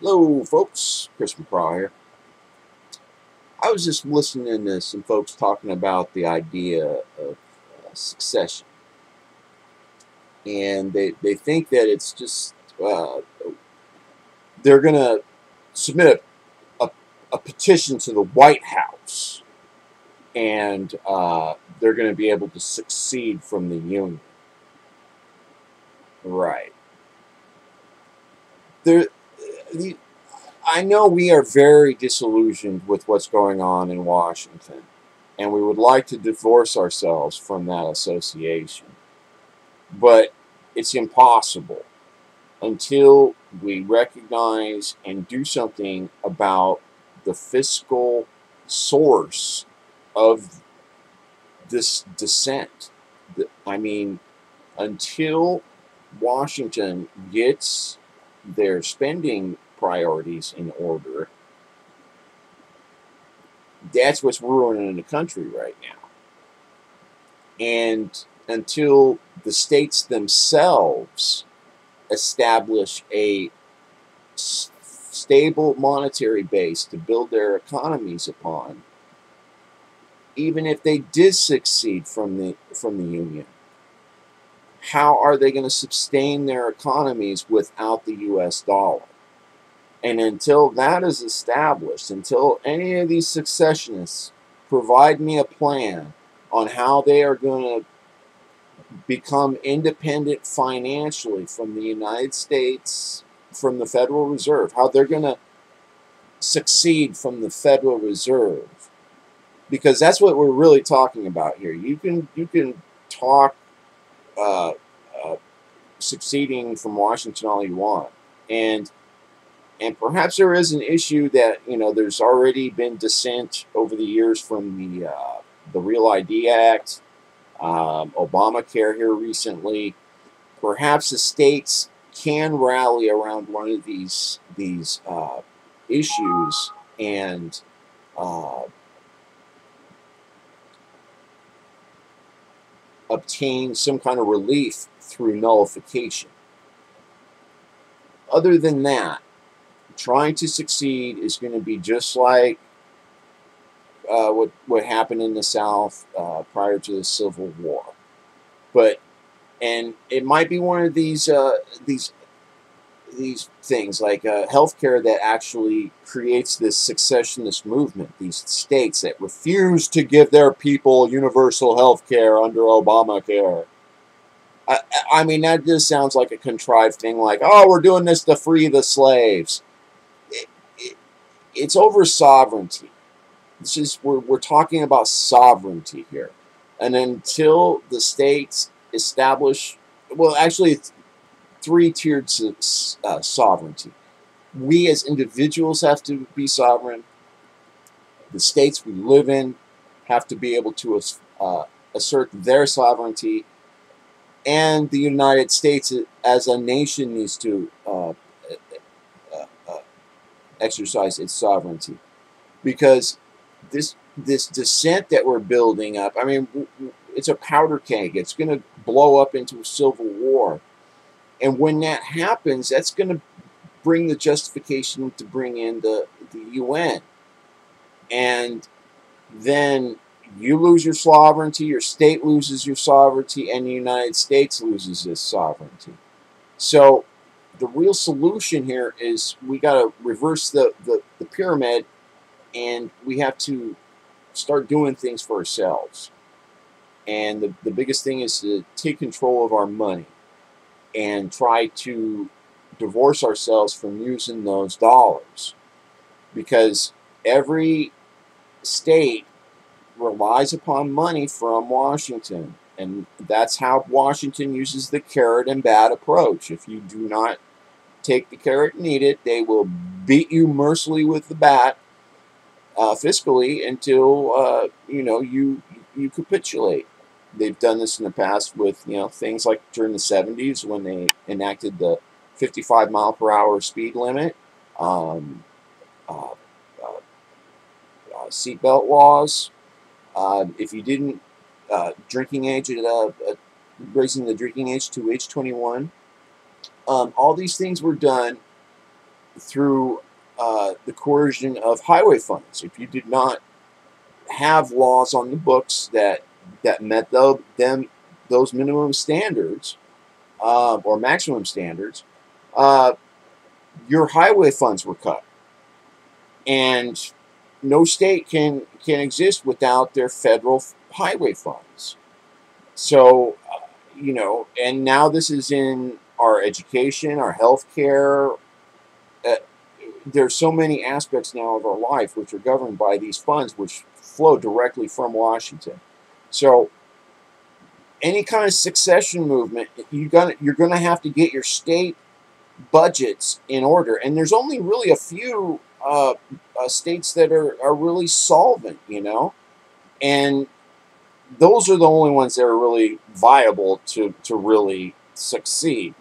Hello, folks. Chris McCraw here. I was just listening to some folks talking about the idea of succession, and they think that it's just they're going to submit a petition to the White House, and they're going to be able to secede from the Union. Right. There, the, I know we are very disillusioned with what's going on in Washington, and we would like to divorce ourselves from that association. But it's impossible until we recognize and do something about the fiscal source of this dissent. I mean, until Washington gets their spending priorities in order, that's what's ruining the country right now. And until the states themselves establish a stable monetary base to build their economies upon, even if they did succeed from the Union, how are they going to sustain their economies without the U.S. dollar? And until that is established, until any of these secessionists provide me a plan on how they are going to become independent financially from the United States, from the Federal Reserve, how they're going to succeed from the Federal Reserve, because that's what we're really talking about here. You can talk uh, uh, succeeding from Washington all you want, and perhaps there is an issue that there's already been dissent over the years from the Real ID Act, Obamacare here recently. Perhaps the states can rally around one of these issues and uh, obtain some kind of relief through nullification. Other than that, trying to succeed is going to be just like what happened in the South prior to the Civil War. But and it might be one of these things like healthcare that actually creates this secessionist movement. These states that refuse to give their people universal health care under Obamacare. I, I mean, that just sounds like a contrived thing. Like, oh, we're doing this to free the slaves. It, it, it's over sovereignty. This is we're talking about sovereignty here, and until the states establish, well, actually, it's three-tiered sovereignty. We as individuals have to be sovereign. The states we live in have to be able to assert their sovereignty, and the United States as a nation needs to exercise its sovereignty, because this dissent that we're building up, I mean, it's a powder keg. It's going to blow up into a civil war. And when that happens, that's going to bring the justification to bring in the UN. And then you lose your sovereignty, your state loses your sovereignty, and the United States loses its sovereignty. So the real solution here is we got to reverse the pyramid, and we have to start doing things for ourselves. And the biggest thing is to take control of our money and try to divorce ourselves from using those dollars, because every state relies upon money from Washington, and that's how Washington uses the carrot and bat approach. If you do not take the carrot and eat it, they will beat you mercilessly with the bat fiscally until you capitulate. They've done this in the past with things like during the 70s when they enacted the 55-mile-per-hour speed limit, um, uh, uh, seatbelt laws. If you didn't drinking age raising the drinking age to age 21, all these things were done through the coercion of highway funds. If you did not have laws on the books that met those minimum standards or maximum standards, your highway funds were cut, and no state can exist without their federal highway funds. So, and now this is in our education, our healthcare. Uh, there's so many aspects now of our life which are governed by these funds, which flow directly from Washington. So, any kind of secession movement, you're gonna have to get your state budgets in order, and there's only really a few states that are really solvent, and those are the only ones that are really viable to really succeed.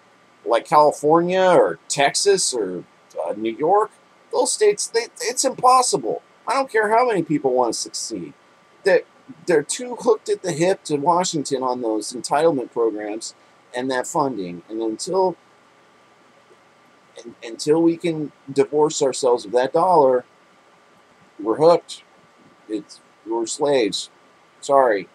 Like California or Texas or New York, those states, it's impossible. I don't care how many people want to succeed. They're too hooked at the hip to Washington on those entitlement programs and that funding. And until we can divorce ourselves of that dollar, we're hooked. We're slaves. Sorry.